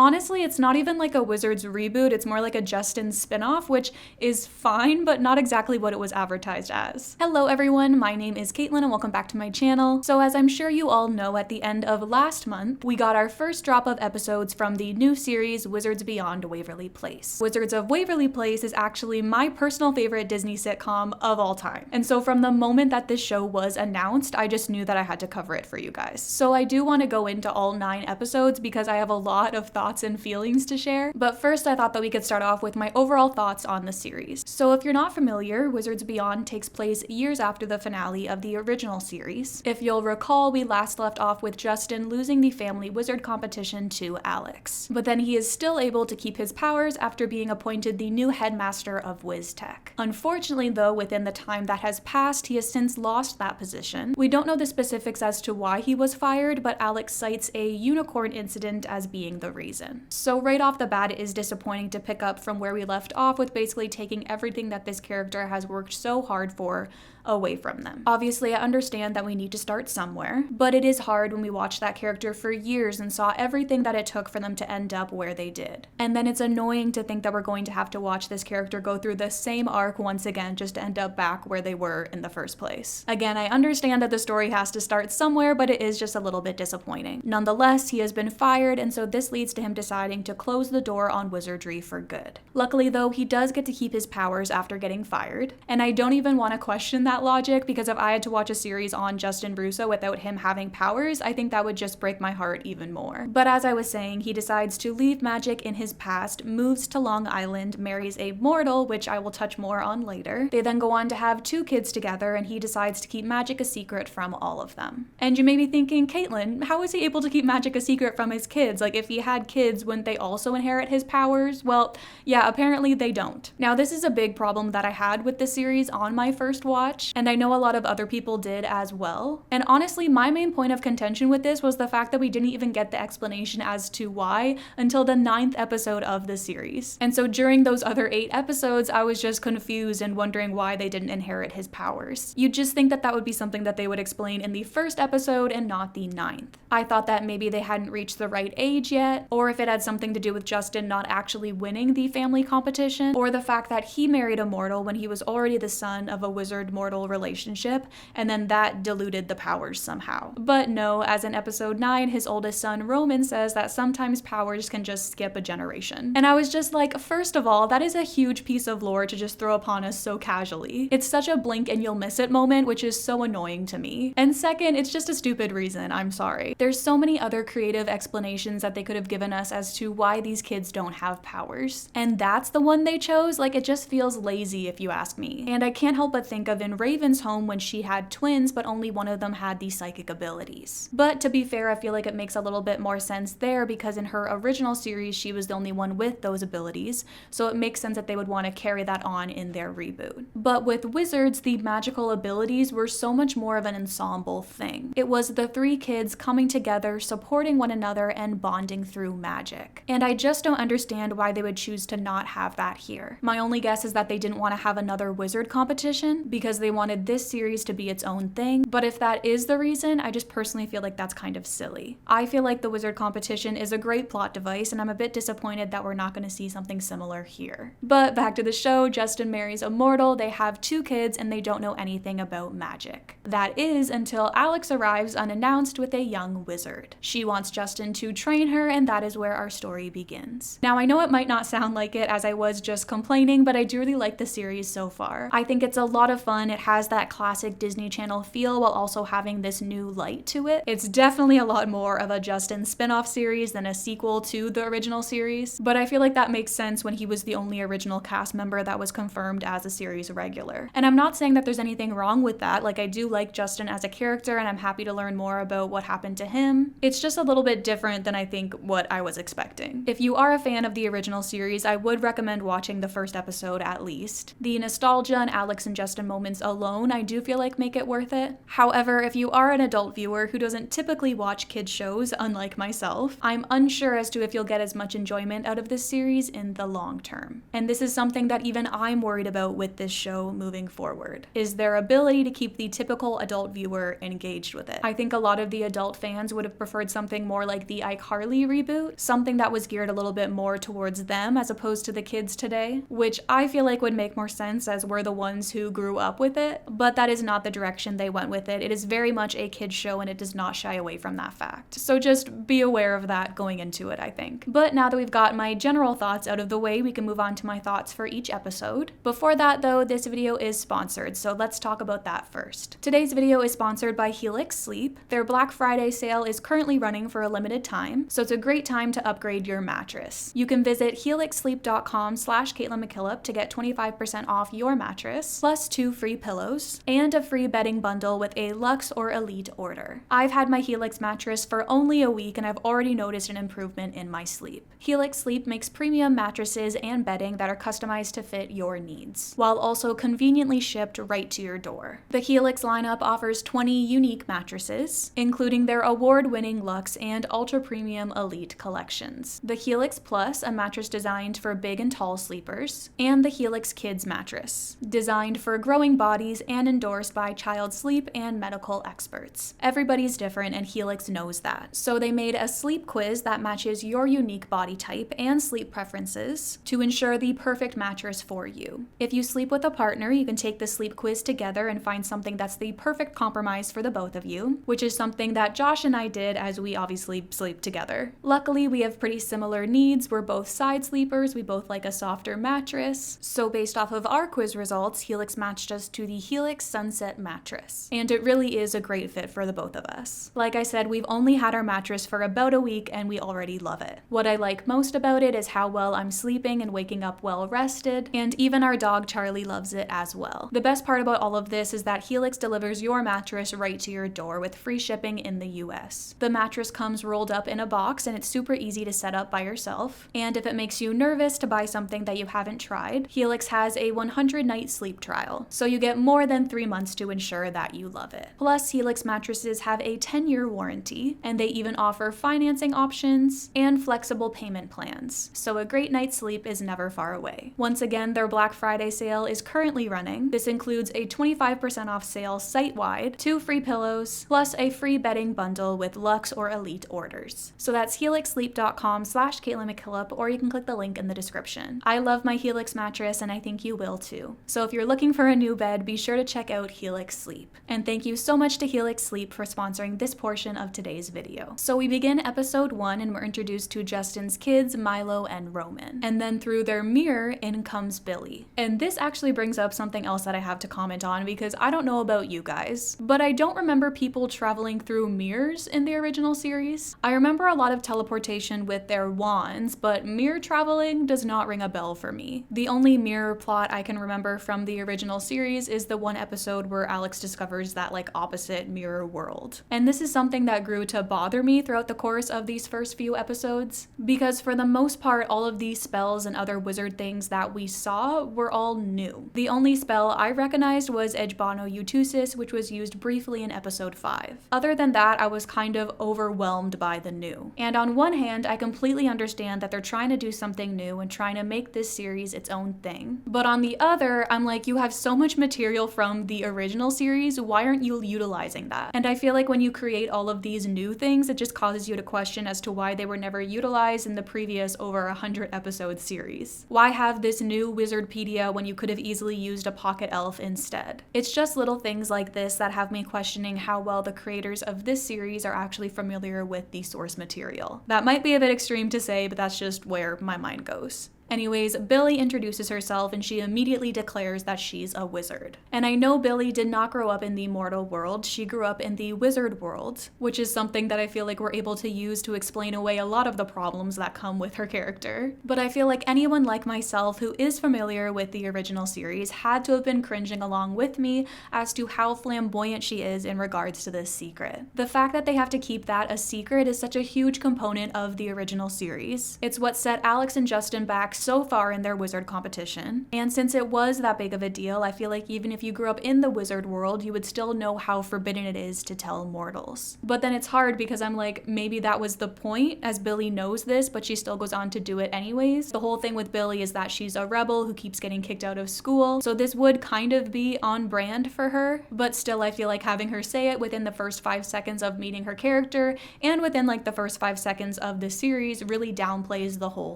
Honestly, it's not even like a Wizards reboot, it's more like a Justin spinoff, which is fine, but not exactly what it was advertised as. Hello everyone, my name is Caitlin and welcome back to my channel. So as I'm sure you all know, at the end of last month, we got our first drop of episodes from the new series Wizards Beyond Waverly Place. Wizards of Waverly Place is actually my personal favorite Disney sitcom of all time. And so from the moment that this show was announced, I just knew that I had to cover it for you guys. So I do want to go into all 9 episodes because I have a lot of thoughts and feelings to share. But first I thought that we could start off with my overall thoughts on the series. So if you're not familiar, Wizards Beyond takes place years after the finale of the original series. If you'll recall, we last left off with Justin losing the family wizard competition to Alex. But then he is still able to keep his powers after being appointed the new headmaster of WizTech. Unfortunately though, within the time that has passed, he has since lost that position. We don't know the specifics as to why he was fired, but Alex cites a unicorn incident as being the reason. So right off the bat, it is disappointing to pick up from where we left off with basically taking everything that this character has worked so hard for away from them. Obviously, I understand that we need to start somewhere, but it is hard when we watched that character for years and saw everything that it took for them to end up where they did. And then it's annoying to think that we're going to have to watch this character go through the same arc once again just to end up back where they were in the first place. Again, I understand that the story has to start somewhere, but it is just a little bit disappointing. Nonetheless, he has been fired, and so this leads to him deciding to close the door on wizardry for good. Luckily though, he does get to keep his powers after getting fired, and I don't even want to question that logic, because if I had to watch a series on Justin Russo without him having powers, I think that would just break my heart even more. But as I was saying, he decides to leave magic in his past, moves to Long Island, marries a mortal, which I will touch more on later. They then go on to have 2 kids together, and he decides to keep magic a secret from all of them. And you may be thinking, Caitlin, how is he able to keep magic a secret from his kids? Like, if he had kids, wouldn't they also inherit his powers? Well, yeah, apparently they don't. Now, this is a big problem that I had with this series on my first watch, and I know a lot of other people did as well. And honestly, my main point of contention with this was the fact that we didn't even get the explanation as to why until the 9th episode of the series. And so during those other 8 episodes, I was just confused and wondering why they didn't inherit his powers. You'd just think that that would be something that they would explain in the first episode and not the 9th. I thought that maybe they hadn't reached the right age yet, or if it had something to do with Justin not actually winning the family competition, or the fact that he married a mortal when he was already the son of a wizard-mortal relationship, and then that diluted the powers somehow. But no, as in episode 9, his oldest son Roman says that sometimes powers can just skip a generation. And I was just like, first of all, that is a huge piece of lore to just throw upon us so casually. It's such a blink and you'll miss it moment, which is so annoying to me. And second, it's just a stupid reason, I'm sorry. There's so many other creative explanations that they could have given us as to why these kids don't have powers. And that's the one they chose? Like, it just feels lazy if you ask me. And I can't help but think of in Raven's home when she had twins, but only one of them had these psychic abilities. But to be fair, I feel like it makes a little bit more sense there because in her original series, she was the only one with those abilities, so it makes sense that they would want to carry that on in their reboot. But with Wizards, the magical abilities were so much more of an ensemble thing. It was the 3 kids coming together, supporting one another, and bonding through magic. And I just don't understand why they would choose to not have that here. My only guess is that they didn't want to have another wizard competition because they wanted this series to be its own thing, but if that is the reason, I just personally feel like that's kind of silly. I feel like the wizard competition is a great plot device, and I'm a bit disappointed that we're not going to see something similar here. But back to the show, Justin marries a mortal, they have 2 kids, and they don't know anything about magic. That is until Alex arrives unannounced with a young wizard. She wants Justin to train her, and that is where our story begins. Now, I know it might not sound like it as I was just complaining, but I do really like the series so far. I think it's a lot of fun. It has that classic Disney Channel feel while also having this new light to it. It's definitely a lot more of a Justin spin-off series than a sequel to the original series, but I feel like that makes sense when he was the only original cast member that was confirmed as a series regular. And I'm not saying that there's anything wrong with that. Like, I do like Justin as a character and I'm happy to learn more about what happened to him. It's just a little bit different than I think what I was expecting. If you are a fan of the original series, I would recommend watching the first episode at least. The nostalgia and Alex and Justin moments alone, I do feel like make it worth it. However, if you are an adult viewer who doesn't typically watch kids shows, unlike myself, I'm unsure as to if you'll get as much enjoyment out of this series in the long term. And this is something that even I'm worried about with this show moving forward, is their ability to keep the typical adult viewer engaged with it. I think a lot of the adult fans would have preferred something more like the iCarly reboot, something that was geared a little bit more towards them as opposed to the kids today, which I feel like would make more sense as we're the ones who grew up with it, but that is not the direction they went with it. It is very much a kids show and it does not shy away from that fact. So just be aware of that going into it, I think. But now that we've got my general thoughts out of the way, we can move on to my thoughts for each episode. Before that though, this video is sponsored, so let's talk about that first. Today's video is sponsored by Helix Sleep. Their Black Friday sale is currently running for a limited time, so it's a great time to upgrade your mattress. You can visit helixsleep.com/CaitlinMcKillop to get 25% off your mattress, plus 2 free pillows, and a free bedding bundle with a Luxe or Elite order. I've had my Helix mattress for only a week and I've already noticed an improvement in my sleep. Helix Sleep makes premium mattresses and bedding that are customized to fit your needs, while also conveniently shipped right to your door. The Helix lineup offers 20 unique mattresses, including their award-winning Luxe and ultra-premium Elite collections. The Helix Plus, a mattress designed for big and tall sleepers, and the Helix Kids mattress, designed for growing bodies and endorsed by child sleep and medical experts. Everybody's different and Helix knows that, so they made a sleep quiz that matches your unique body type and sleep preferences to ensure the perfect mattress for you. If you sleep with a partner, you can take the sleep quiz together and find something that's the perfect compromise for the both of you, which is something that Josh and I did as we obviously sleep together. Luckily, we have pretty similar needs. We're both side sleepers, we both like a softer mattress, so based off of our quiz results, Helix matched us to the Helix Sunset mattress, and it really is a great fit for the both of us. Like I said, we've only had our mattress for about a week and we already love it. What I like most about it is how well I'm sleeping and waking up well rested, and even our dog Charlie loves it as well. The best part about all of this is that Helix delivers your mattress right to your door with free shipping in the US. The mattress comes rolled up in a box and it's super easy to set up by yourself, and if it makes you nervous to buy something that you haven't tried, Helix has a 100-night sleep trial, so you get more than 3 months to ensure that you love it. Plus, Helix mattresses have a 10-year warranty, and they even offer financing options and flexible payment plans, so a great night's sleep is never far away. Once again, their Black Friday sale is currently running. This includes a 25% off sale site-wide, 2 free pillows, plus a free bedding bundle with Luxe or Elite orders. So that's helixsleep.com/CaitlinMcKillop, or you can click the link in the description. I love my Helix mattress and I think you will too. So if you're looking for a new bed, be sure to check out Helix Sleep. And thank you so much to Helix Sleep for sponsoring this portion of today's video. So we begin episode 1 and we're introduced to Justin's kids, Milo and Roman. And then through their mirror, in comes Billy. And this actually brings up something else that I have to comment on, because I don't know about you guys, but I don't remember people traveling through mirrors in the original series. I remember a lot of teleportation with their wands, but mirror traveling does not ring a bell for me. The only mirror plot I can remember from the original series is the one episode where Alex discovers that opposite mirror world. And this is something that grew to bother me throughout the course of these first few episodes, because for the most part, all of these spells and other wizard things that we saw were all new. The only spell I recognized was Ejbano Utusis, which was used briefly in episode 5. Other than that, I was kind of overwhelmed by the new. And on one hand, I completely understand that they're trying to do something new and trying to make this series its own thing. But on the other, I'm like, you have so much material from the original series, why aren't you utilizing that? And I feel like when you create all of these new things, it just causes you to question as to why they were never utilized in the previous over 100 episode series. Why have this new Wizardpedia when you could have easily used a pocket elf instead? It's just little things like this that have me questioning how well the creators of this series are actually familiar with the source material. That might be a bit extreme to say, but that's just where my mind goes. Anyways, Billy introduces herself and she immediately declares that she's a wizard. And I know Billy did not grow up in the mortal world, she grew up in the wizard world, which is something that I feel like we're able to use to explain away a lot of the problems that come with her character. But I feel like anyone like myself who is familiar with the original series had to have been cringing along with me as to how flamboyant she is in regards to this secret. The fact that they have to keep that a secret is such a huge component of the original series. It's what set Alex and Justin back so far in their wizard competition. And since it was that big of a deal, I feel like even if you grew up in the wizard world, you would still know how forbidden it is to tell mortals. But then it's hard because I'm like, maybe that was the point, as Billy knows this, but she still goes on to do it anyways. The whole thing with Billy is that she's a rebel who keeps getting kicked out of school, so this would kind of be on brand for her, but still I feel like having her say it within the first 5 seconds of meeting her character and within like the first 5 seconds of the series really downplays the whole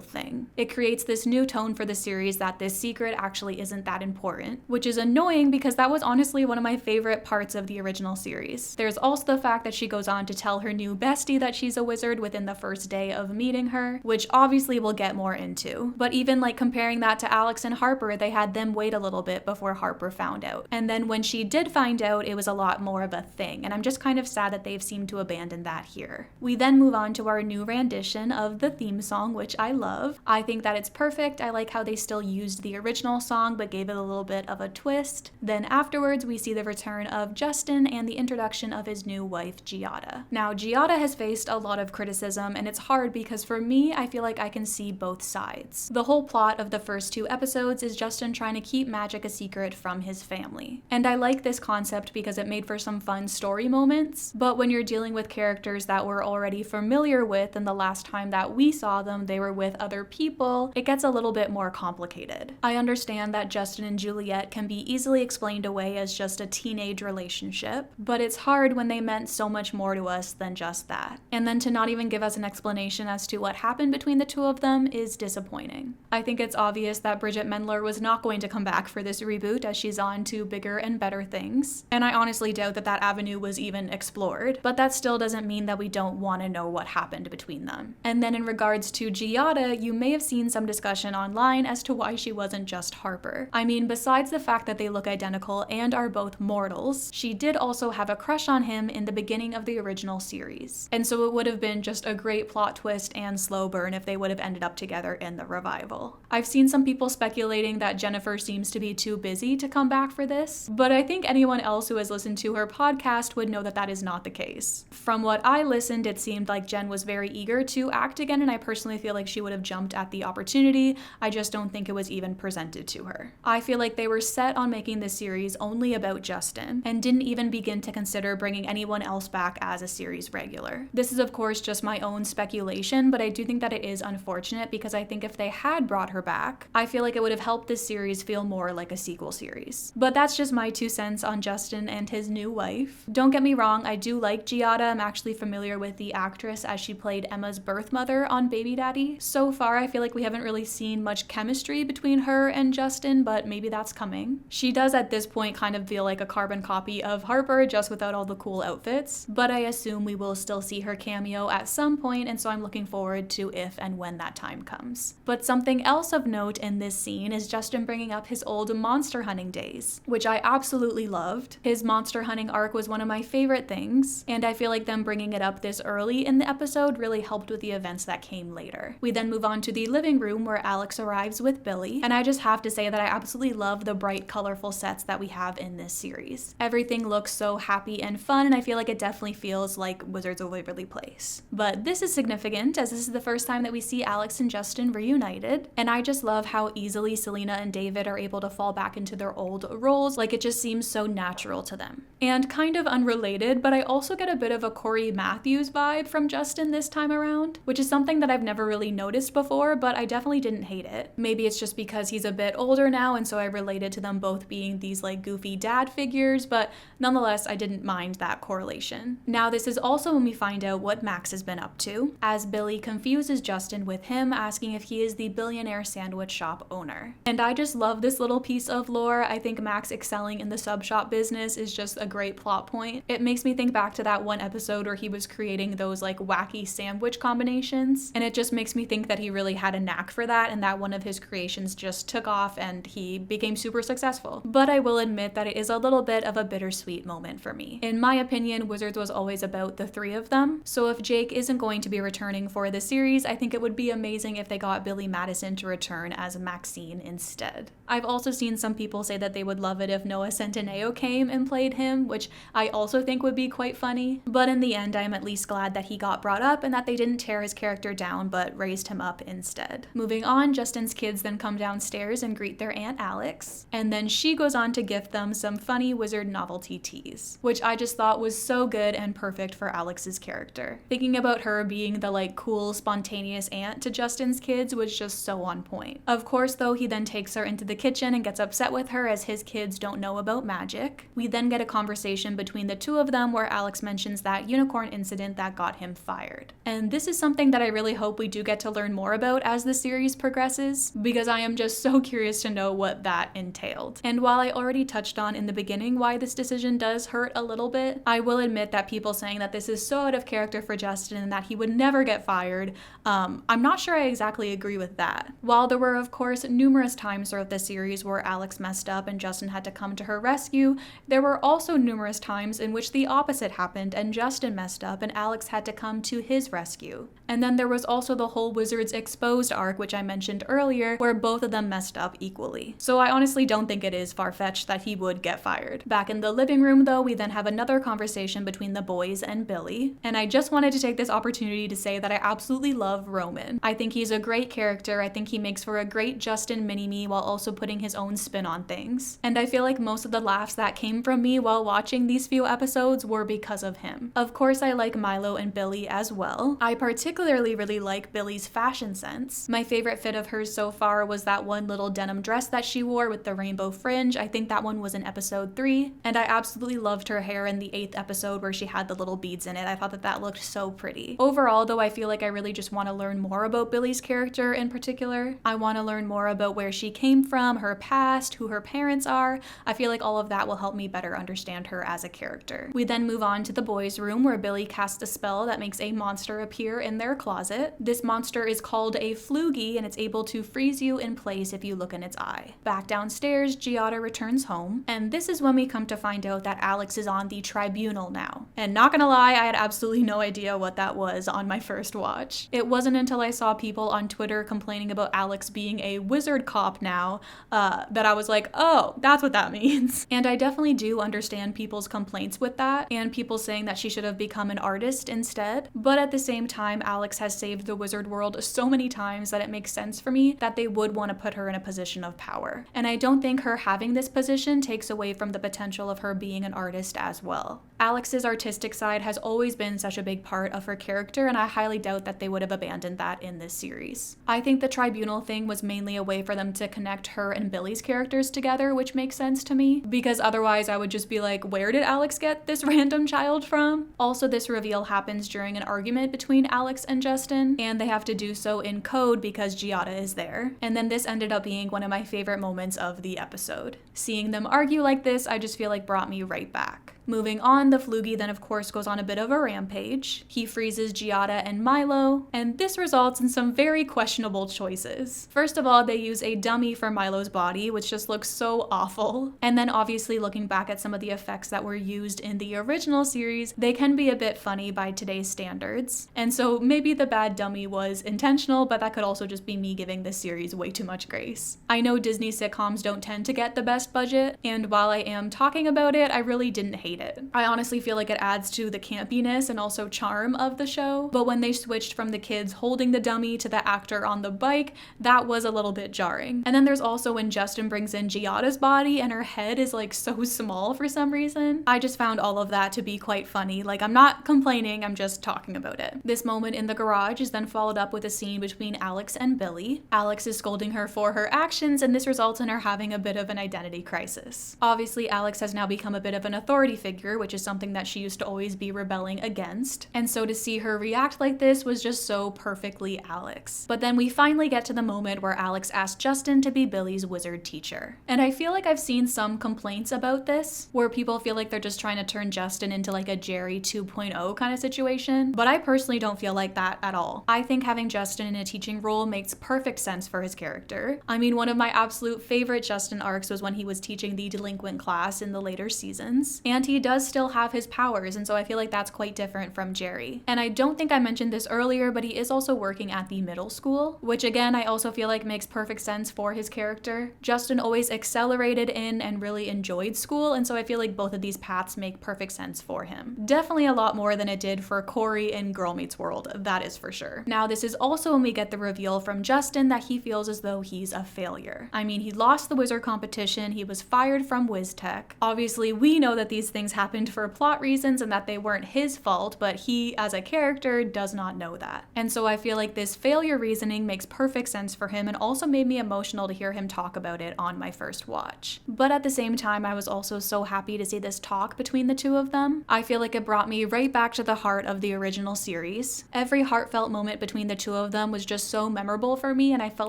thing. It creates this new tone for the series that this secret actually isn't that important, which is annoying because that was honestly one of my favorite parts of the original series. There's also the fact that she goes on to tell her new bestie that she's a wizard within the first day of meeting her, which obviously we'll get more into. But even like comparing that to Alex and Harper, they had them wait a little bit before Harper found out. And then when she did find out, it was a lot more of a thing, and I'm just kind of sad that they've seemed to abandon that here. We then move on to our new rendition of the theme song, which I love. I think that it's perfect. I like how they still used the original song but gave it a little bit of a twist. Then afterwards, we see the return of Justin and the introduction of his new wife, Giada. Now, Giada has faced a lot of criticism, and it's hard because for me, I feel like I can see both sides. The whole plot of the first 2 episodes is Justin trying to keep magic a secret from his family. And I like this concept because it made for some fun story moments, but when you're dealing with characters that we're already familiar with and the last time that we saw them, they were with other people, it gets a little bit more complicated. I understand that Justin and Juliet can be easily explained away as just a teenage relationship, but it's hard when they meant so much more to us than just that. And then to not even give us an explanation as to what happened between the 2 of them is disappointing. I think it's obvious that Bridget Mendler was not going to come back for this reboot as she's on to bigger and better things, and I honestly doubt that that avenue was even explored, but that still doesn't mean that we don't want to know what happened between them. And then in regards to Giada, you may have seen some discussion online as to why she wasn't just Harper. I mean, besides the fact that they look identical and are both mortals, she did also have a crush on him in the beginning of the original series. And so it would have been just a great plot twist and slow burn if they would have ended up together in the revival. I've seen some people speculating that Jennifer seems to be too busy to come back for this, but I think anyone else who has listened to her podcast would know that that is not the case. From what I listened, it seemed like Jen was very eager to act again, and I personally feel like she would have jumped at the opportunity. I just don't think it was even presented to her. I feel like they were set on making this series only about Justin and didn't even begin to consider bringing anyone else back as a series regular. This is of course just my own speculation, but I do think that it is unfortunate because I think if they had brought her back, I feel like it would have helped this series feel more like a sequel series. But that's just my 2 cents on Justin and his new wife. Don't get me wrong, I do like Giada. I'm actually familiar with the actress as she played Emma's birth mother on Baby Daddy. So far, I feel like we haven't really seen much chemistry between her and Justin, but maybe that's coming. She does at this point kind of feel like a carbon copy of Harper, just without all the cool outfits, but I assume we will still see her cameo at some point, and so I'm looking forward to if and when that time comes. But something else of note in this scene is Justin bringing up his old monster hunting days, which I absolutely loved. His monster hunting arc was one of my favorite things, and I feel like them bringing it up this early in the episode really helped with the events that came later. We then move on to the living room where Alex arrives with Billy, and I just have to say that I absolutely love the bright, colorful sets that we have in this series. Everything looks so happy and fun, and I feel like it definitely feels like Wizards of Waverly Place. But this is significant as this is the first time that we see Alex and Justin reunited, and I just love how easily Selena and David are able to fall back into their old roles, like it just seems so natural to them. And kind of unrelated, but I also get a bit of a Corey Matthews vibe from Justin this time around, which is something that I've never really noticed before, but I definitely didn't hate it. Maybe it's just because he's a bit older now, and so I related to them both being these like goofy dad figures, but nonetheless, I didn't mind that correlation. Now, this is also when we find out what Max has been up to, as Billy confuses Justin with him, asking if he is the billionaire sandwich shop owner. And I just love this little piece of lore. I think Max excelling in the sub shop business is just a great plot point. It makes me think back to that one episode where he was creating those like wacky sandwich combinations, and it just makes me think that he really had a knack for that, and that one of his creations just took off and he became super successful. But I will admit that it is a little bit of a bittersweet moment for me. In my opinion, Wizards was always about the 3 of them, so if Jake isn't going to be returning for the series, I think it would be amazing if they got Billy Madison to return as Maxine instead. I've also seen some people say that they would love it if Noah Centineo came and played him, which I also think would be quite funny, but in the end I am at least glad that he got brought up and that they didn't tear his character down but raised him up instead. Moving Moving on, Justin's kids then come downstairs and greet their Aunt Alex, and then she goes on to gift them some funny wizard novelty teas, which I just thought was so good and perfect for Alex's character. Thinking about her being the like cool, spontaneous aunt to Justin's kids was just so on point. Of course though, he then takes her into the kitchen and gets upset with her as his kids don't know about magic. We then get a conversation between the two of them where Alex mentions that unicorn incident that got him fired. And this is something that I really hope we do get to learn more about as the series progresses, because I am just so curious to know what that entailed. And while I already touched on in the beginning why this decision does hurt a little bit, I will admit that people saying that this is so out of character for Justin and that he would never get fired, I'm not sure I exactly agree with that. While there were of course numerous times throughout the series where Alex messed up and Justin had to come to her rescue, there were also numerous times in which the opposite happened and Justin messed up and Alex had to come to his rescue. And then there was also the whole Wizards Exposed arc, which I mentioned earlier, where both of them messed up equally. So I honestly don't think it is far-fetched that he would get fired. Back in the living room though, we then have another conversation between the boys and Billy. And I just wanted to take this opportunity to say that I absolutely love Roman. I think he's a great character. I think he makes for a great Justin mini-me while also putting his own spin on things. And I feel like most of the laughs that came from me while watching these few episodes were because of him. Of course, I like Milo and Billy as well. I particularly really like Billy's fashion sense. My favorite fit of hers so far was that one little denim dress that she wore with the rainbow fringe. I think that one was in episode 3. And I absolutely loved her hair in the 8th episode where she had the little beads in it. I thought that that looked so pretty. Overall though, I feel like I really just want to learn more about Billy's character in particular. I want to learn more about where she came from, her past, who her parents are. I feel like all of that will help me better understand her as a character. We then move on to the boys' room where Billy casts a spell that makes a monster appear in their closet. This monster is called a floogie and it's able to freeze you in place if you look in its eye. Back downstairs, Giada returns home, and this is when we come to find out that Alex is on the tribunal now. And not gonna lie, I had absolutely no idea what that was on my first watch. It wasn't until I saw people on Twitter complaining about Alex being a wizard cop now that I was like, oh, that's what that means. And I definitely do understand people's complaints with that and people saying that she should have become an artist instead. But at the same time, Alex has saved the wizard world so many times that it makes sense for me that they would want to put her in a position of power. And I don't think her having this position takes away from the potential of her being an artist as well. Alex's artistic side has always been such a big part of her character, and I highly doubt that they would have abandoned that in this series. I think the tribunal thing was mainly a way for them to connect her and Billy's characters together, which makes sense to me, because otherwise I would just be like, where did Alex get this random child from? Also, this reveal happens during an argument between Alex and Justin, and they have to do so in code because Giada is there. And then this ended up being one of my favorite moments of the episode. Seeing them argue like this, I just feel like brought me right back. Moving on, the floogie then of course goes on a bit of a rampage. He freezes Giada and Milo, and this results in some very questionable choices. First of all, they use a dummy for Milo's body, which just looks so awful. And then obviously looking back at some of the effects that were used in the original series, they can be a bit funny by today's standards. And so maybe the bad dummy was intentional, but that could also just be me giving this series way too much grace. I know Disney sitcoms don't tend to get the best budget, and while I am talking about it, I really didn't hate it. I honestly feel like it adds to the campiness and also charm of the show, but when they switched from the kids holding the dummy to the actor on the bike, that was a little bit jarring. And then there's also when Justin brings in Giada's body and her head is like so small for some reason. I just found all of that to be quite funny. Like, I'm not complaining, I'm just talking about it. This moment in the garage is then followed up with a scene between Alex and Billy. Alex is scolding her for her actions, and this results in her having a bit of an identity crisis. Obviously, Alex has now become a bit of an authority figure, which is something that she used to always be rebelling against. And so to see her react like this was just so perfectly Alex. But then we finally get to the moment where Alex asked Justin to be Billy's wizard teacher. And I feel like I've seen some complaints about this, where people feel like they're just trying to turn Justin into like a Jerry 2.0 kind of situation. But I personally don't feel like that at all. I think having Justin in a teaching role makes perfect sense for his character. I mean, one of my absolute favorite Justin arcs was when he was teaching the delinquent class in the later seasons. And he Billy does still have his powers, and so I feel like that's quite different from Jerry. And I don't think I mentioned this earlier, but he is also working at the middle school, which again, I also feel like makes perfect sense for his character. Justin always accelerated in and really enjoyed school, and so I feel like both of these paths make perfect sense for him. Definitely a lot more than it did for Corey in Girl Meets World, that is for sure. Now, this is also when we get the reveal from Justin that he feels as though he's a failure. I mean, he lost the wizard competition, he was fired from WizTech. Obviously, we know that these things happened for plot reasons and that they weren't his fault, but he, as a character, does not know that. And so I feel like this failure reasoning makes perfect sense for him and also made me emotional to hear him talk about it on my first watch. But at the same time, I was also so happy to see this talk between the two of them. I feel like it brought me right back to the heart of the original series. Every heartfelt moment between the two of them was just so memorable for me, and I felt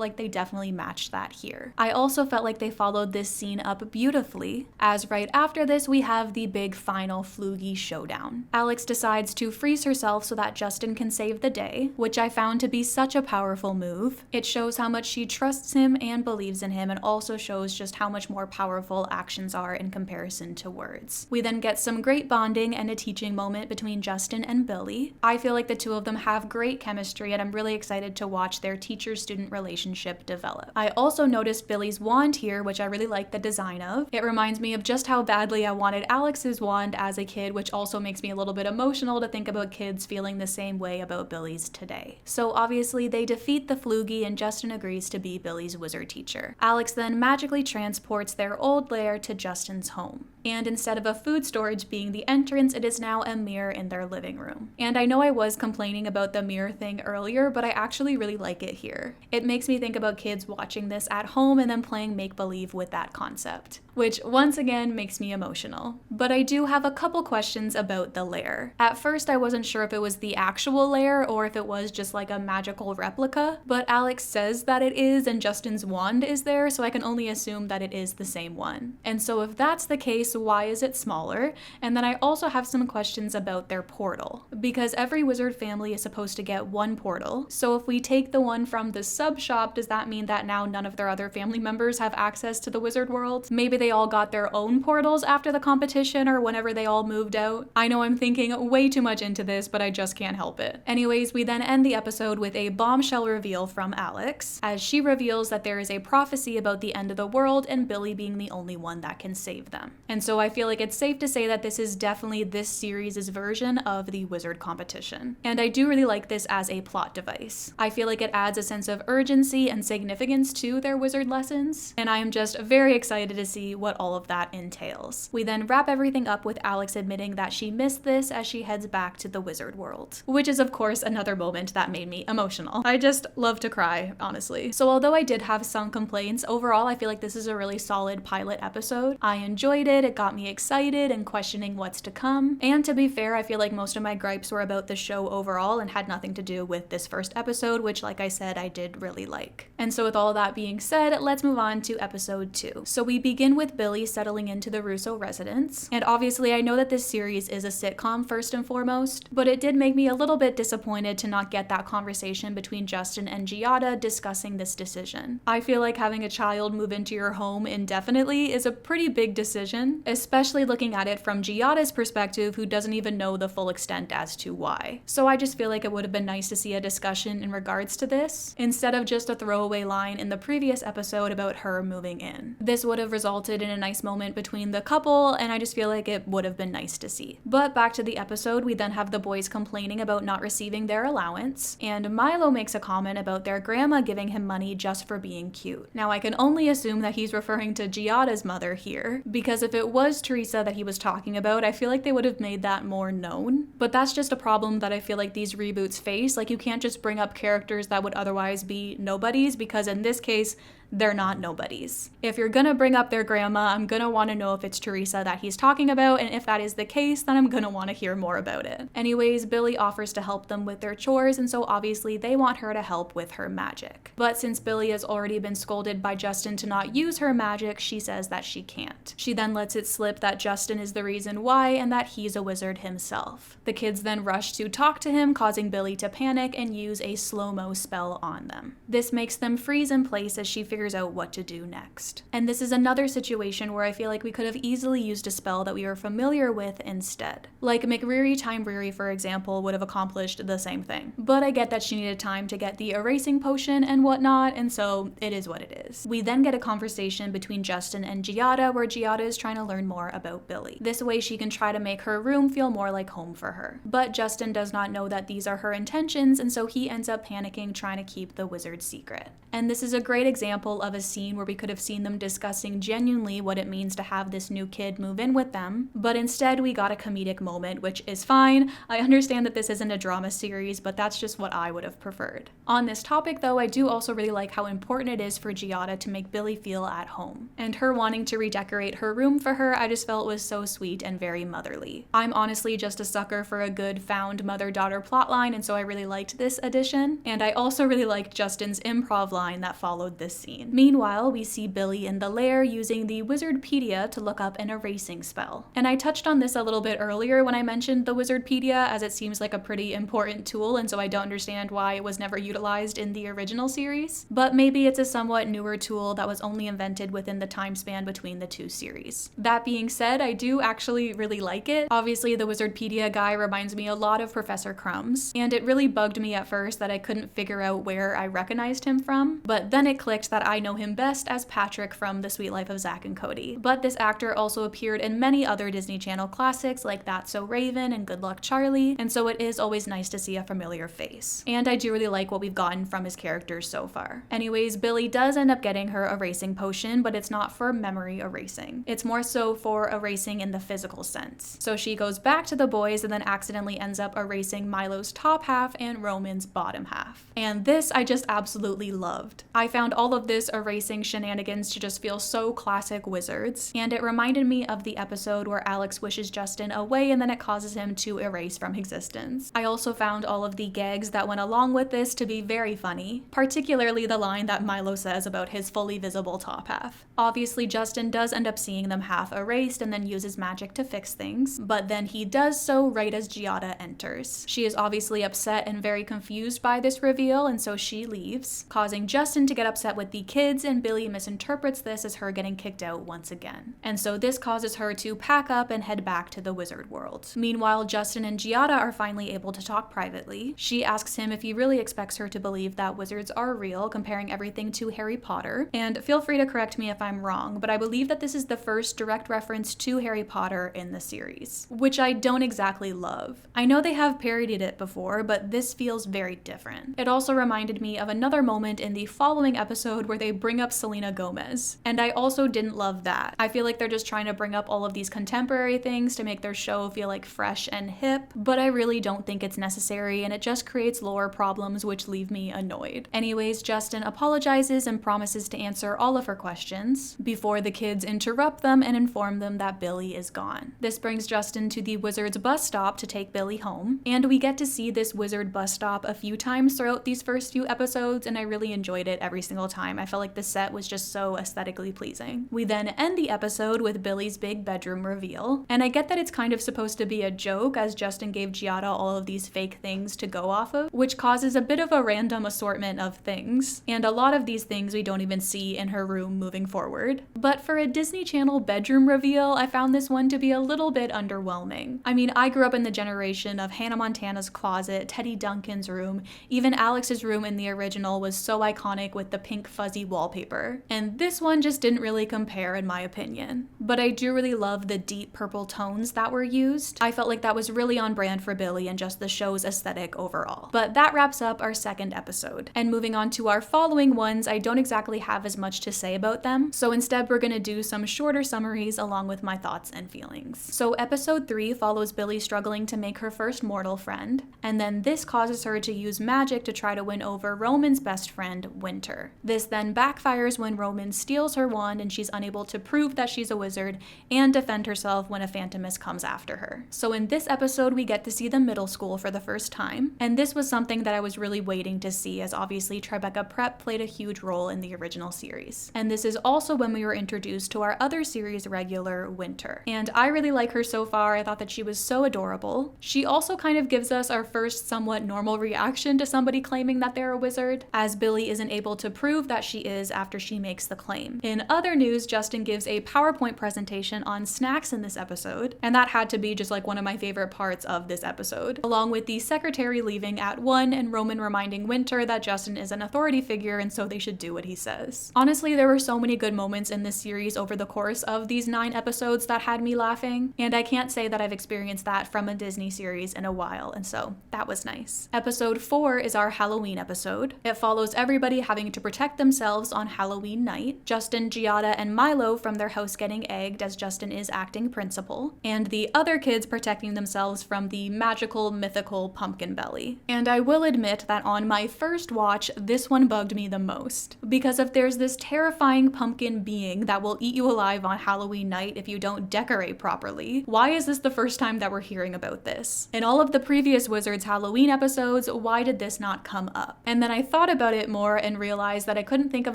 like they definitely matched that here. I also felt like they followed this scene up beautifully, as right after this we have the big final Floogie showdown. Alex decides to freeze herself so that Justin can save the day, which I found to be such a powerful move. It shows how much she trusts him and believes in him, and also shows just how much more powerful actions are in comparison to words. We then get some great bonding and a teaching moment between Justin and Billy. I feel like the two of them have great chemistry, and I'm really excited to watch their teacher-student relationship develop. I also noticed Billy's wand here, which I really like the design of. It reminds me of just how badly I wanted Alex's wand as a kid, which also makes me a little bit emotional to think about kids feeling the same way about Billy's today. So obviously they defeat the Floogie and Justin agrees to be Billy's wizard teacher. Alex then magically transports their old lair to Justin's home. And instead of a food storage being the entrance, it is now a mirror in their living room. And I know I was complaining about the mirror thing earlier, but I actually really like it here. It makes me think about kids watching this at home and then playing make-believe with that concept, which once again makes me emotional. But I do have a couple questions about the lair. At first I wasn't sure if it was the actual lair or if it was just like a magical replica, but Alex says that it is and Justin's wand is there, so I can only assume that it is the same one. And so if that's the case, why is it smaller? And then I also have some questions about their portal, because every wizard family is supposed to get one portal. So if we take the one from the sub shop, does that mean that now none of their other family members have access to the wizard world? Maybe they all got their own portals after the competition or whenever they all moved out. I know I'm thinking way too much into this, but I just can't help it. Anyways, we then end the episode with a bombshell reveal from Alex, as she reveals that there is a prophecy about the end of the world and Billy being the only one that can save them. And so I feel like it's safe to say that this is definitely this series' version of the wizard competition. And I do really like this as a plot device. I feel like it adds a sense of urgency and significance to their wizard lessons, and I am just very excited to see what all of that entails. We then wrap everything up with Alex admitting that she missed this as she heads back to the wizard world, which is of course another moment that made me emotional. I just love to cry, honestly. So although I did have some complaints, overall I feel like this is a really solid pilot episode. I enjoyed it got me excited and questioning what's to come, and to be fair, I feel like most of my gripes were about the show overall and had nothing to do with this first episode, which like I said, I did really like. And so with all that being said, let's move on to episode 2. So we begin with Billy settling into the Russo residence, and obviously I know that this series is a sitcom first and foremost, but it did make me a little bit disappointed to not get that conversation between Justin and Giada discussing this decision. I feel like having a child move into your home indefinitely is a pretty big decision, especially looking at it from Giada's perspective, who doesn't even know the full extent as to why. So I just feel like it would have been nice to see a discussion in regards to this, instead of just a throwaway line in the previous episode about her moving in. This would have resulted in a nice moment between the couple, and I just feel like it would have been nice to see. But back to the episode, we then have the boys complaining about not receiving their allowance, and Milo makes a comment about their grandma giving him money just for being cute. Now I can only assume that he's referring to Giada's mother here, because if it was Teresa that he was talking about, I feel like they would have made that more known. But that's just a problem that I feel like these reboots face. Like, you can't just bring up characters that would otherwise be nobodies, because in this case, they're not nobodies. If you're gonna bring up their grandma, I'm gonna want to know if it's Teresa that he's talking about, and if that is the case, then I'm gonna want to hear more about it. Anyways, Billy offers to help them with their chores, and so obviously they want her to help with her magic. But since Billy has already been scolded by Justin to not use her magic, she says that she can't. She then lets it slip that Justin is the reason why, and that he's a wizard himself. The kids then rush to talk to him, causing Billy to panic and use a slow-mo spell on them. This makes them freeze in place as she figures out what to do next. And this is another situation situation where I feel like we could have easily used a spell that we are familiar with instead. Like McReary Time Breary, for example, would have accomplished the same thing. But I get that she needed time to get the erasing potion and whatnot, and so it is what it is. We then get a conversation between Justin and Giada where Giada is trying to learn more about Billy. This way she can try to make her room feel more like home for her. But Justin does not know that these are her intentions, and so he ends up panicking trying to keep the wizard's secret. And this is a great example of a scene where we could have seen them discussing genuinely what it means to have this new kid move in with them, but instead we got a comedic moment, which is fine. I understand that this isn't a drama series, but that's just what I would have preferred. On this topic though, I do also really like how important it is for Giada to make Billy feel at home. And her wanting to redecorate her room for her, I just felt was so sweet and very motherly. I'm honestly just a sucker for a good found mother-daughter plotline, and so I really liked this addition. And I also really liked Justin's improv line that followed this scene. Meanwhile, we see Billy in the lair using the Wizardpedia to look up an erasing spell. And I touched on this a little bit earlier when I mentioned the Wizardpedia, as it seems like a pretty important tool, and so I don't understand why it was never utilized in the original series. But maybe it's a somewhat newer tool that was only invented within the time span between the two series. That being said, I do actually really like it. Obviously, the Wizardpedia guy reminds me a lot of Professor Crumbs, and it really bugged me at first that I couldn't figure out where I recognized him from, but then it clicked that I know him best as Patrick from The Sweet Life of Zack and Cody. But this actor also appeared in many other Disney Channel classics like That's So Raven and Good Luck Charlie, and so it is always nice to see a familiar face. And I do really like what we've gotten from his characters so far. Anyways, Billy does end up getting her erasing potion, but it's not for memory erasing. It's more so for erasing in the physical sense. So she goes back to the boys and then accidentally ends up erasing Milo's top half and Roman's bottom half. And this I just absolutely loved. I found all of this erasing shenanigans to just feel so classic Wizards, and it reminded me of the episode where Alex wishes Justin away and then it causes him to erase from existence. I also found all of the gags that went along with this to be very funny, particularly the line that Milo says about his fully visible top half. Obviously, Justin does end up seeing them half erased and then uses magic to fix things, but then he does so right as Giada enters. She is obviously upset and very confused by this reveal, and so she leaves, causing Justin to get upset with the kids, and Billy misinterprets this as her getting kicked out once again. And so this causes her to pack up and head back to the wizard world. Meanwhile, Justin and Giada are finally able to talk privately. She asks him if he really expects her to believe that wizards are real, comparing everything to Harry Potter. And feel free to correct me if I'm wrong, but I believe that this is the first direct reference to Harry Potter in the series, which I don't exactly love. I know they have parodied it before, but this feels very different. It also reminded me of another moment in the following episode where they bring up Selena Gomez, and I also didn't love that. I feel like they're just trying to bring up all of these contemporary things to make their show feel like fresh and hip, but I really don't think it's necessary, and it just creates lore problems which leave me annoyed. Anyways, Justin apologizes and promises to answer all of her questions before the kids interrupt them and inform them that Billy is gone. This brings Justin to the wizard's bus stop to take Billy home, and we get to see this wizard bus stop a few times throughout these first few episodes, and I really enjoyed it every single time. I felt like the set was just so aesthetically pleasing. We then end the episode with Billy's big bedroom reveal, and I get that it's kind of supposed to be a joke as Justin gave Giada all of these fake things to go off of, which causes a bit of a random assortment of things, and a lot of these things we don't even see in her room moving forward. But for a Disney Channel bedroom reveal, I found this one to be a little bit underwhelming. I mean, I grew up in the generation of Hannah Montana's closet, Teddy Duncan's room, even Alex's room in the original was so iconic with the pink fuzzy wallpaper, and this one just didn't really compare in my opinion. But I do really love the deep purple tones that were used. I felt like that was really on brand for Billy and just the show's aesthetic overall. But that wraps up our second episode. And moving on to our following ones, I don't exactly have as much to say about them, so instead we're gonna do some shorter summaries along with my thoughts and feelings. So episode 3 follows Billy struggling to make her first mortal friend, and then this causes her to use magic to try to win over Roman's best friend, Winter. This then backfires when Roman steals her wand and she's unable to prove that she's a wizard and defend herself when a Phantomist comes after her. So in this episode, we get to see the middle school for the first time, and this was something that I was really waiting to see, as obviously Tribeca Prep played a huge role in the original series. And this is also when we were introduced to our other series regular, Winter. And I really like her so far. I thought that she was so adorable. She also kind of gives us our first somewhat normal reaction to somebody claiming that they're a wizard, as Billy isn't able to prove that she is after she makes the claim. In other news, news, Justin gives a PowerPoint presentation on snacks in this episode, and that had to be just like one of my favorite parts of this episode, along with the secretary leaving at 1 and Roman reminding Winter that Justin is an authority figure and so they should do what he says. Honestly, there were so many good moments in this series over the course of these 9 episodes that had me laughing, and I can't say that I've experienced that from a Disney series in a while, and so that was nice. Episode 4 is our Halloween episode. It follows everybody having to protect themselves on Halloween night. Justin, Giada, and Milo from their house getting egged as Justin is acting principal, and the other kids protecting themselves from the magical, mythical pumpkin belly. And I will admit that on my first watch, this one bugged me the most, because if there's this terrifying pumpkin being that will eat you alive on Halloween night if you don't decorate properly, why is this the first time that we're hearing about this? In all of the previous Wizards Halloween episodes, why did this not come up? And then I thought about it more and realized that I couldn't think of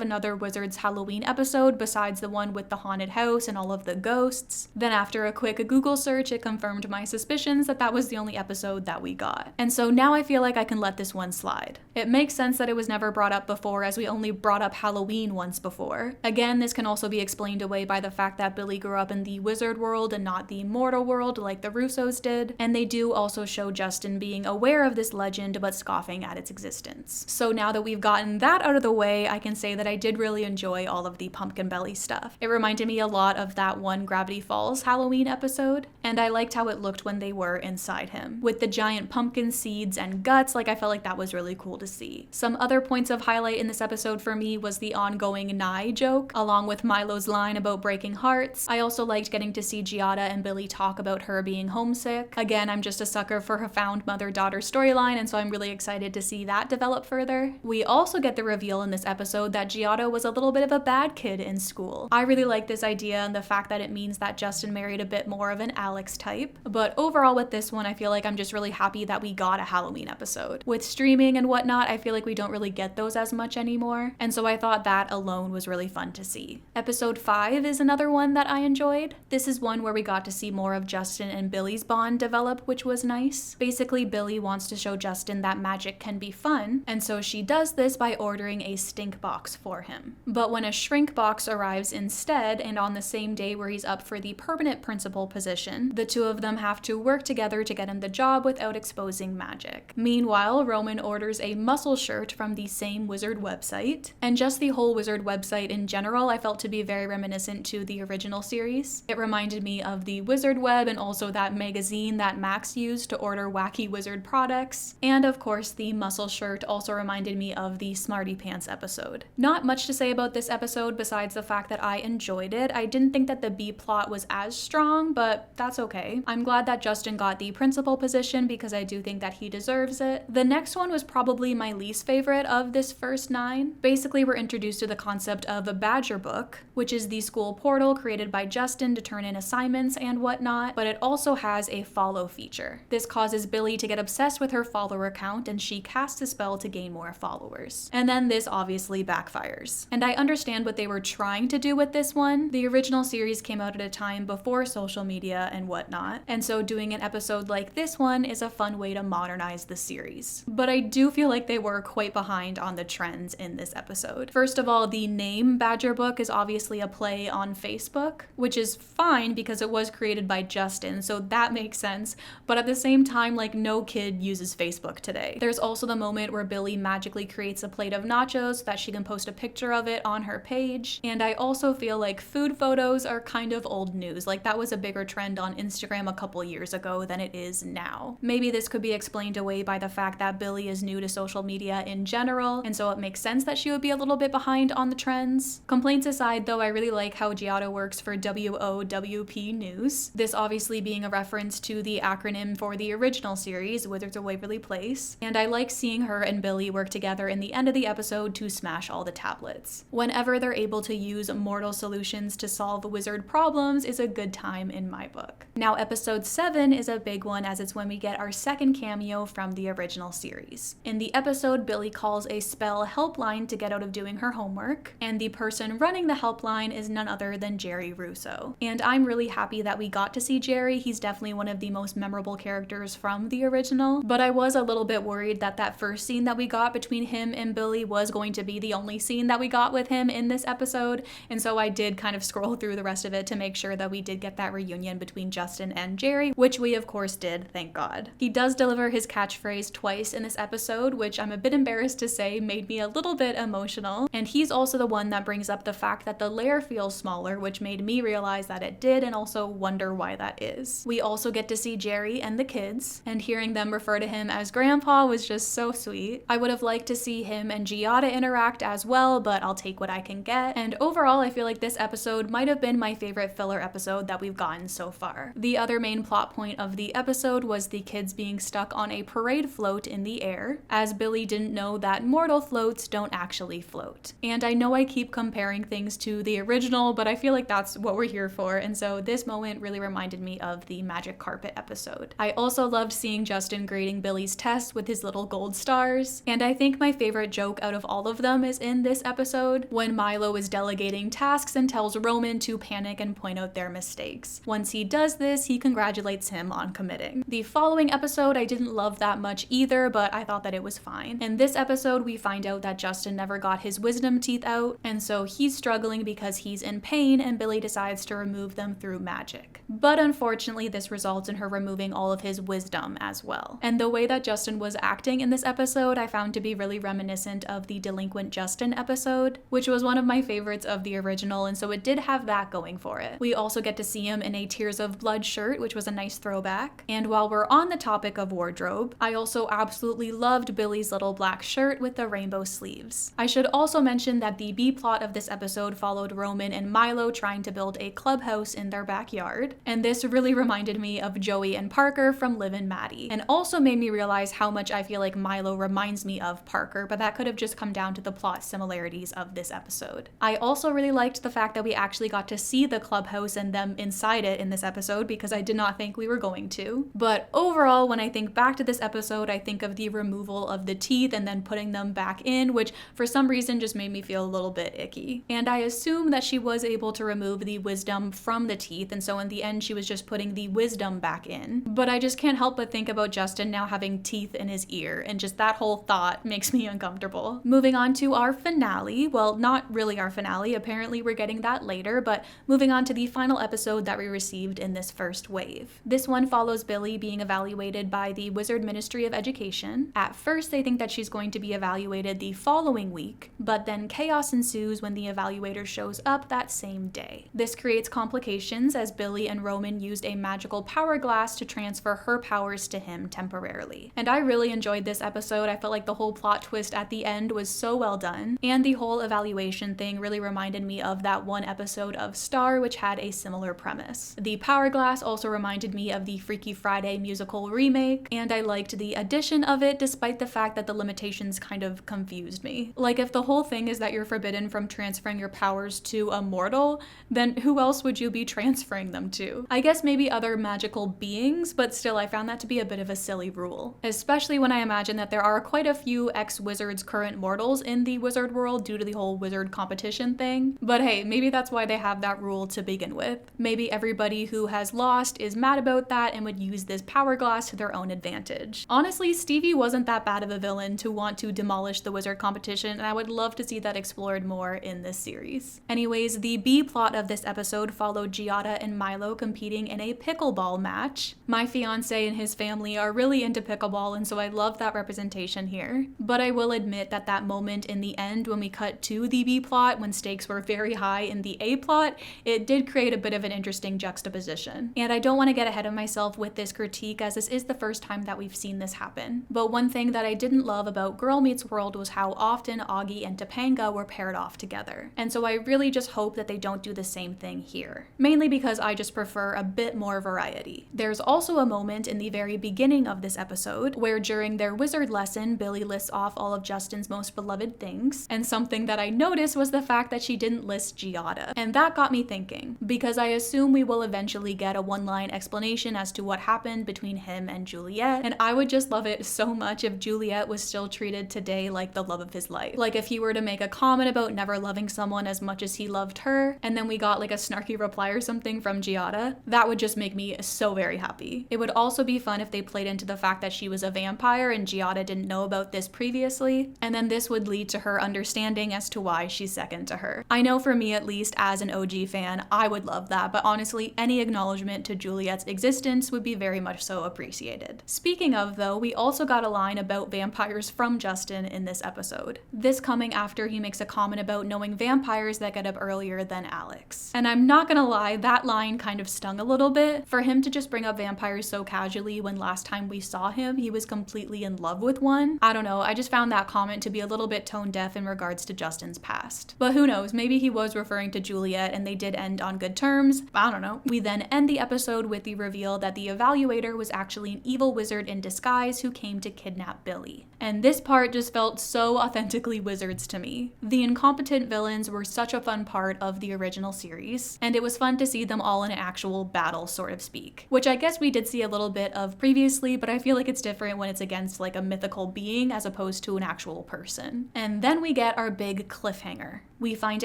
another Wizards Halloween episode besides the one with the haunted house and all of the ghosts. Then after a quick Google search, it confirmed my suspicions that that was the only episode that we got. And so now I feel like I can let this one slide. It makes sense that it was never brought up before, as we only brought up Halloween once before. Again, this can also be explained away by the fact that Billy grew up in the wizard world and not the mortal world like the Russos did, and they do also show Justin being aware of this legend but scoffing at its existence. So now that we've gotten that out of the way, I can say that I did really enjoy all of the pumpkin belly stuff. It reminded me a lot of that one Gravity Falls Halloween episode, and I liked how it looked when they were inside him. With the giant pumpkin seeds and guts, like I felt like that was really cool to see. Some other points of highlight in this episode for me was the ongoing Nye joke, along with Milo's line about breaking hearts. I also liked getting to see Giada and Billy talk about her being homesick. Again, I'm just a sucker for her found mother-daughter storyline, and so I'm really excited to see that develop further. We also get the reveal in this episode that Giada was a little bit of a bad kid in school. I really like this idea and the fact that it means that Justin married a bit more of an Alex type. But overall with this one, I feel like I'm just really happy that we got a Halloween episode. With streaming and whatnot, I feel like we don't really get those as much anymore, and so I thought that alone was really fun to see. Episode 5 is another one that I enjoyed. This is one where we got to see more of Justin and Billy's bond develop, which was nice. Basically, Billy wants to show Justin that magic can be fun, and so she does this by ordering a stink box for him. But when a shrink box arrives instead, and on the same day where he's up for the permanent principal position, the two of them have to work together to get him the job without exposing magic. Meanwhile, Roman orders a muscle shirt from the same Wizard website, and just the whole Wizard website in general I felt to be very reminiscent to the original series. It reminded me of the Wizard Web and also that magazine that Max used to order wacky Wizard products, and of course the muscle shirt also reminded me of the Smarty Pants episode. Not much to say about this episode besides the fact that I enjoyed it. I didn't think that the B plot was as strong, but that's okay. I'm glad that Justin got the principal position because I do think that he deserves it. The next one was probably my least favorite of this first 9. Basically, we're introduced to the concept of a Badger book, which is the school portal created by Justin to turn in assignments and whatnot, but it also has a follow feature. This causes Billy to get obsessed with her follower count, and she casts a spell to gain more followers. And then this obviously backfires. And I understand what they were trying to do with this one. The original series came out at a time before social media and whatnot, and so doing an episode like this one is a fun way to modernize the series. But I do feel like they were quite behind on the trends in this episode. First of all, the name Badger Book is obviously a play on Facebook, which is fine because it was created by Justin, so that makes sense, but at the same time, like, no kid uses Facebook today. There's also the moment where Billy magically creates a plate of nachos so that she can post a picture of it on her page, and I also feel like food photos are kind of old news. Like, that was a bigger trend on Instagram a couple years ago than it is now. Maybe this could be explained away by the fact that Billy is new to social media in general, and so it makes sense that she would be a little bit behind on the trends. Complaints aside though, I really like how Giada works for WOWP News. This obviously being a reference to the acronym for the original series, Wizards of Waverly Place, and I like seeing her and Billy work together in the end of the episode to smash all the tablets. Whenever they're able to use mortal solutions to solve wizard problems is a good time in my book. Now episode 7 is a big one as it's when we get our second cameo from the original series. In the episode, Billy calls a spell helpline to get out of doing her homework, and the person running the helpline is none other than Jerry Russo. And I'm really happy that we got to see Jerry. He's definitely one of the most memorable characters from the original, but I was a little bit worried that that first scene that we got between him and Billy was going to be the only scene that we got with him in this episode, And so I did kind of scroll through the rest of it to make sure that we did get that reunion between Justin and Jerry, which we of course did, thank God. He does deliver his catchphrase twice in this episode, which I'm a bit embarrassed to say made me a little bit emotional. And he's also the one that brings up the fact that the lair feels smaller, which made me realize that it did and also wonder why that is. We also get to see Jerry and the kids, and hearing them refer to him as Grandpa was just so sweet. I would have liked to see him and Giada interact as well, but I'll take what I can get. And overall, I feel like this episode might have been my favorite filler episode that we've gotten so far. The other main plot point of the episode was the kids being stuck on a parade float in the air, as Billy didn't know that mortal floats don't actually float. And I know I keep comparing things to the original, but I feel like that's what we're here for, and so this moment really reminded me of the magic carpet episode. I also loved seeing Justin grading Billy's test with his little gold stars, and I think my favorite joke out of all of them is in this episode when Milo is delegating tasks and tells Roman to panic and point out their mistakes. Once he does this, he congratulates him on committing. The following episode I didn't love that much either, but I thought that it was fine. In this episode, we find out that Justin never got his wisdom teeth out, and so he's struggling because he's in pain, and Billy decides to remove them through magic. But unfortunately, this results in her removing all of his wisdom as well. And the way that Justin was acting in this episode I found to be really reminiscent of the Delinquent Justin episode, which was one of my favorites of the original, and so it did have that going for it. We also get to see him in a Tears of Blood shirt, which was a nice throwback. And while we're on the topic of wardrobe, I also absolutely loved Billy's little black shirt with the rainbow sleeves. I should also mention that the B plot of this episode followed Roman and Milo trying to build a clubhouse in their backyard, and this really reminded me of Joey and Parker from Liv and Maddie, and also made me realize how much I feel like Milo reminds me of Parker, but that could have just come down to the plot similarities of this episode. I also really liked the fact that we actually got to see the clubhouse and them inside it in this episode, because I did not think we were going to. But overall, when I think back to this episode, I think of the removal of the teeth and then putting them back in, which for some reason just made me feel a little bit icky. And I assume that she was able to remove the wisdom from the teeth, and so in the end she was just putting the wisdom back in. But I just can't help but think about Justin now having teeth in his ear, and just that whole thought makes me uncomfortable. Moving on to our finale, well, not really our finale, apparently we're getting that later, but moving on to the final episode that we received in this first wave. This one follows Billy being evaluated by the Wizard Ministry of Education. At first they think that she's going to be evaluated the following week, but then chaos ensues when the evaluator shows up that same day. This creates complications as Billy and Roman used a magical power glass to transfer her powers to him temporarily. And I really enjoyed this episode. I felt like the whole plot twist at the end was so well done, and the whole evaluation thing really reminded me of that one episode of Star which had a similar premise. The power glass also reminded me of the Freaky Friday musical remake, and I liked the addition of it despite the fact that the limitations kind of confused me. Like, if the whole thing is that you're forbidden from transferring your powers to a mortal, then who else would you be transferring them to? I guess maybe other magical beings, but still I found that to be a bit of a silly rule. Especially when I imagine that there are quite a few ex-wizards current mortals in the wizard world due to the whole wizard competition thing. But hey, maybe that's why they have that rule to begin with. Maybe everybody who has lost is mad about that and would use this power glass to their own advantage. Honestly, Stevie wasn't that bad of a villain to want to demolish the wizard competition, and I would love to see that explored more in this series. Anyways, the B plot of this episode followed Giada and Milo competing in a pickleball match. My fiance and his family are really into pickleball, and so I love that representation here. But I will admit that that moment in the end when we cut to the B plot, when stakes were very high in the A plot, it did create a bit of an interesting juxtaposition. And I don't want to get ahead of myself with this critique, as this is the first time that we've seen this happen. But one thing that I didn't love about Girl Meets World was how often Augie and Topanga were paired off together. And so I really just hope that they don't do the same thing here. Mainly because I just prefer a bit more variety. There's also a moment in the very beginning of this episode where during their wizard lesson, Billy lists off all of Justin's most beloved things, and something that I noticed was the fact that she didn't list Giada. And that got me thinking, because I assume we will eventually get a one-line explanation as to what happened between him and Juliet, and I would just love it so much if Juliet was still treated today like the love of his life. Like if he were to make a comment about never loving someone as much as he loved her, and then we got like a snarky reply or something from Giada, that would just make me so very happy. It would also be fun if they played into the fact that she was a vampire and Giada didn't know about this previously, and then this would lead to her understanding as to why she's second to her. I know for me at least, as an OG fan, I would love that, but honestly, any acknowledgement to Juliet's existence would be very much so appreciated. Speaking of though, we also got a line about vampires from Justin in this episode. This coming after he makes a comment about knowing vampires that get up earlier than Alex. And I'm not gonna lie, that line kind of stung a little bit. For him to just bring up vampires so casually when last time we saw him, he was completely in love with one. I don't know, I just found that comment to be a little bit tone deaf in regards to Justin's past. But who knows, maybe he was referring to Juliet and they did end on good terms. I don't know. We then end the episode with the reveal that the evaluator was actually an evil wizard in disguise who came to kidnap Billy. And this part just felt so authentically Wizards to me. The incompetent villains were such a fun part of the original series, and it was fun to see them all in an actual battle, sort of speak. Which I guess we did see a little bit of previously, but I feel like it's different when it's against like a mythical being as opposed to an actual person. And then we get our big cliffhanger. We find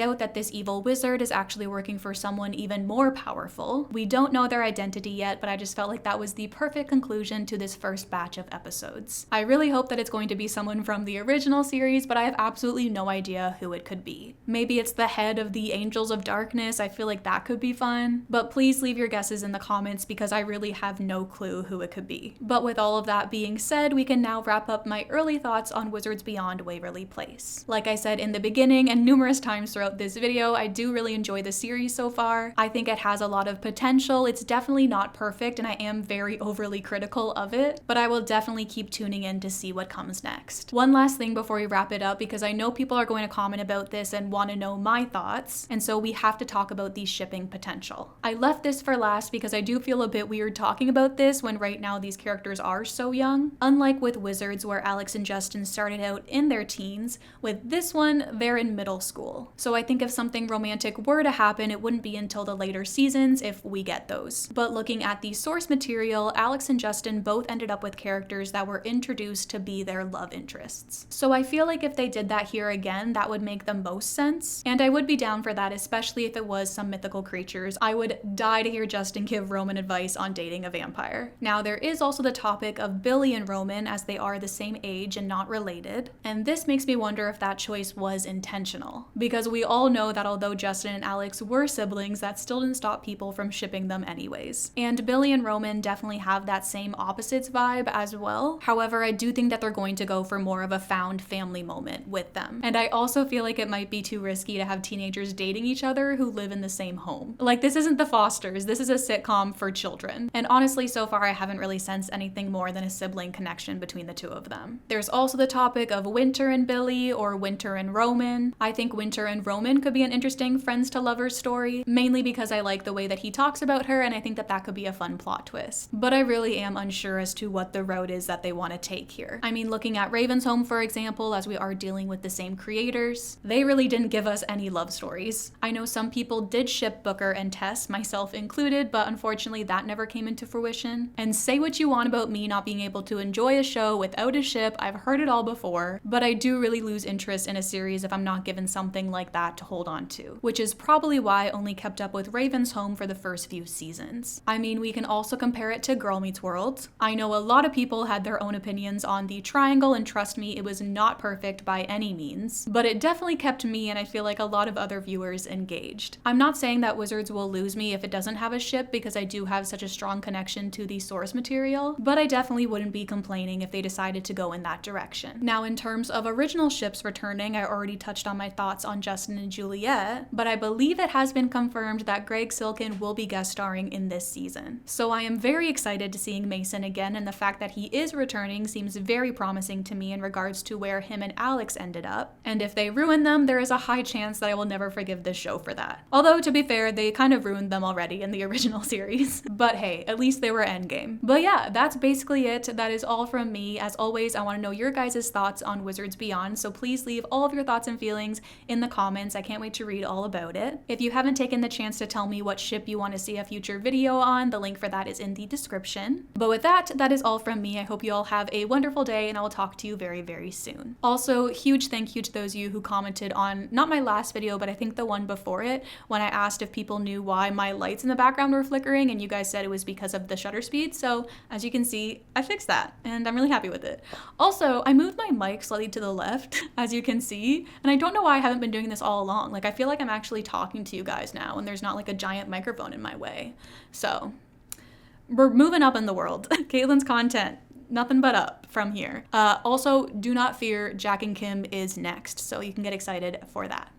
out that this evil wizard is actually working for someone even more powerful. We don't know their identity yet, but I just felt like that was the perfect conclusion to this first batch of episodes. I really hope that it's going to be someone from the original series, but I have absolutely no idea who it could be. Maybe it's the head of the Angels of Darkness. I feel like that could be fun. But please leave your guesses in the comments because I really have no clue who it could be. But with all of that being said, we can now wrap up my early thoughts on Wizards Beyond Waverly Place. Like I said in the beginning and numerous times throughout this video, I do really enjoy the series so far. I think it has a lot of potential. It's definitely not perfect and I am very overly critical of it, but I will definitely keep tuning in to see what comes next. One last thing before we wrap it up, because I know people are going to comment about this and want to know my thoughts, and so we have to talk about the shipping potential. I left this for last because I do feel a bit weird talking about this when right now these characters are so young. Unlike with Wizards where Alex and Justin started out in their teens, with this one, they're in middle school. So I think if something romantic were to happen, it wouldn't be until the later seasons if we get those. But looking at the source material, Alex and Justin both ended up with characters that were introduced to be their love interests. So I feel like if they did that here again, that would make the most sense. And I would be down for that, especially if it was some mythical creatures. I would die to hear Justin give Roman advice on dating a vampire. Now there is also the topic of Billy and Roman, as they are the same age and not related. And this makes me wonder if that choice was intentional. Because we all know that although Justin and Alex were siblings, that still didn't stop people from shipping them anyways. And Billy and Roman definitely have that same opposites vibe as well. However, I do think that they're going to go for more of a found family moment with them. And I also feel like it might be too risky to have teenagers dating each other who live in the same home. Like, this isn't The Fosters, this is a sitcom for children. And honestly, so far I haven't really sensed anything more than a sibling connection between the two of them. There's also the topic of Winter and Billy or Winter and Roman. I think Winter and Roman could be an interesting friends to lovers story, mainly because I like the way that he talks about her and I think that that could be a fun plot twist. But I really am unsure as to what the road is that they want to take here. I mean, looking at Ravensholm, for example, as we are dealing with the same creators, they really didn't give us any love stories. I know some people did ship Booker and Tess, myself included, but unfortunately that never came into fruition. And say what you want about me not being able to enjoy a show without a ship, I've heard it all before, but I do really lose interest in a series if I'm not given something like that to hold on to, which is probably why I only kept up with Ravensholm for the first few seasons. I mean, we can also compare it to Girl Meets World. I know a lot of people had their own opinions on the triangle, and trust me, it was not perfect by any means, but it definitely kept me and I feel like a lot of other viewers engaged. I'm not saying that Wizards will lose me if it doesn't have a ship because I do have such a strong connection to the source material, but I definitely wouldn't be complaining if they decided to go in that direction. Now, in terms of original ships returning, I already touched on my thoughts on Justin and Juliet, but I believe it has been confirmed that Greg Silkin will be guest starring in this season. So I am very excited to seeing Mason again, and the fact that he is returning seems very promising to me in regards to where him and Alex ended up. And if they ruin them, there is a high chance that I will never forgive this show for that. Although, to be fair, they kind of ruined them already in the original series. But hey, at least they were endgame. But yeah, that's basically it. That is all from me. As always, I want to know your guys' thoughts on Wizards Beyond, so please leave all of your thoughts and feelings in the comments. I can't wait to read all about it. If you haven't taken the chance to tell me what ship you want to see a future video on, the link for that is in the description. But with that, that is all from me. I hope you all have a wonderful day and I will talk to you very, very soon. Also, huge thank you to those of you who commented on, not my last video, but I think the one before it, when I asked if people knew why my lights in the background were flickering, and you guys said it was because of the shutter speed. So as you can see, I fixed that and I'm really happy with it. Also, I moved my mic slightly to the left, as you can see, and I don't know why I haven't been been doing this all along. Like, I feel like I'm actually talking to you guys now and there's not like a giant microphone in my way. So we're moving up in the world. Caitlin's content, nothing but up from here. Also, do not fear, Jack and Kim is next, so you can get excited for that.